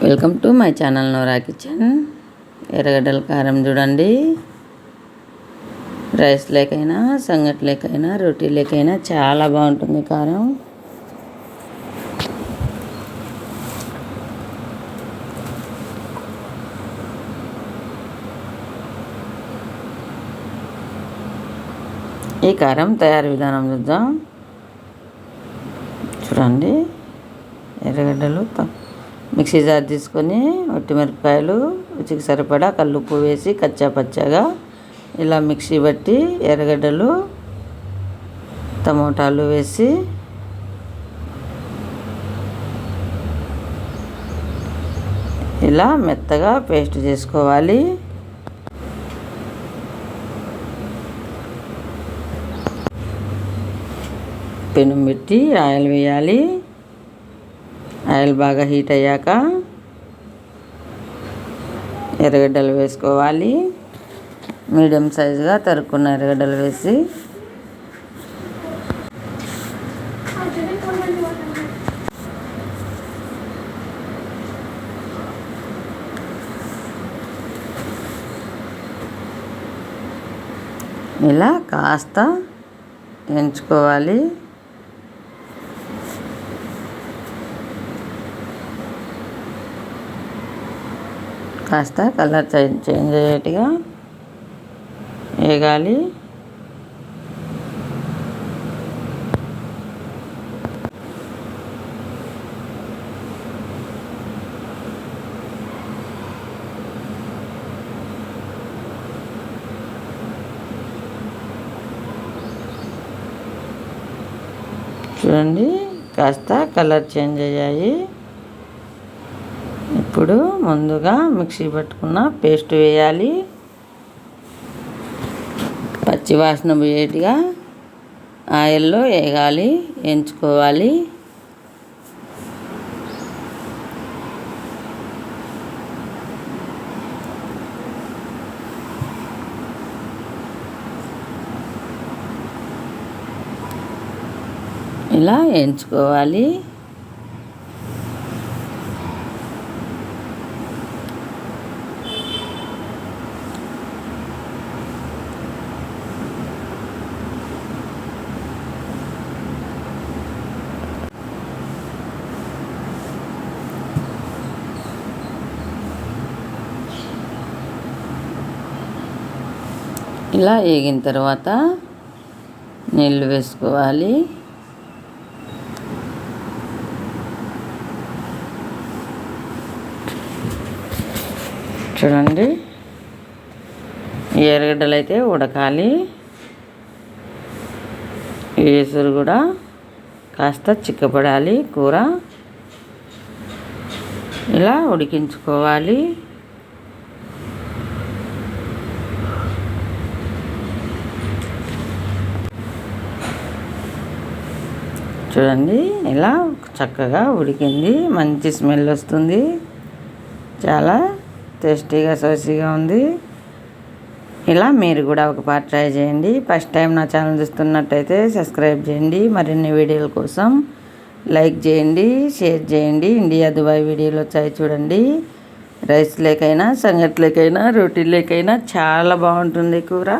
Welcome to my channel Nora kitchen. ఎర్రగడ్డల కారం చూడండి. రైస్ లేకైనా, సంగటి లేకైనా, రోటీ లేకైనా చాలా బాగుంటుంది కారం. ఈ కారం తయారు విధానం చూద్దాం. చూడండి, ఎర్రగడ్డలు మిక్సీ జార్ తీసుకొని మిరపకాయలు రుచికి సరిపడా కల్లుప్పు వేసి కచ్చా పచ్చాగా ఇలా మిక్సీ బట్టి ఎర్రగడ్డలు టమోటాలు వేసి ఇలా మెత్తగా పేస్ట్ చేసుకోవాలి. పెనం పెట్టి ఆయిల్ వేయాలి. ఆయిల్ బాగా హీట్ అయ్యాక ఎర్రగడ్డలు వేసుకోవాలి. మీడియం సైజుగా తరుక్కున్న ఎర్రగడ్డలు వేసి ఇలా కాస్త ఎంచుకోవాలి. కాస్త కలర్ చేంజ్ అయ్యేట్టుగా వేగాలి. చూడండి, కాస్త కలర్ చేంజ్ అయ్యాయి. ఇప్పుడు ముందుగా మిక్సీ పట్టుకున్న పేస్ట్ వేయాలి. పచ్చి వాసన పోయేట్టుగా ఆయిల్లో వేగాలి, వేయించుకోవాలి. ఇలా వేయించుకోవాలి. ఇలా వేగిన తర్వాత నీళ్ళు వేసుకోవాలి. చూడండి, ఎర్రగడ్డలు అయితే ఉడకాలి. వేసురు కూడా కాస్త చిక్కపడాలి. కూర ఇలా ఉడికించుకోవాలి. చూడండి, ఇలా చక్కగా ఉడికింది. మంచి స్మెల్ వస్తుంది. చాలా టేస్టీగా సోసీగా ఉంది. ఇలా మీరు కూడా ఒక పార్ట్ ట్రై చేయండి. ఫస్ట్ టైం నా ఛానల్ చూస్తున్నట్టయితే సబ్స్క్రైబ్ చేయండి. మరిన్ని వీడియోల కోసం లైక్ చేయండి, షేర్ చేయండి. ఇండియా దుబాయ్ వీడియోలు వచ్చాయి చూడండి. రైస్ లేకైనా, సంగటి లేకైనా, రోటీ లేకైనా చాలా బాగుంటుంది కూర.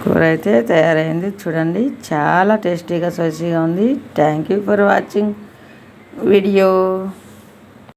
కూర అయితే తయారైంది. చూడండి, చాలా టేస్టీగా సోసీగా ఉంది. Thank you for watching video.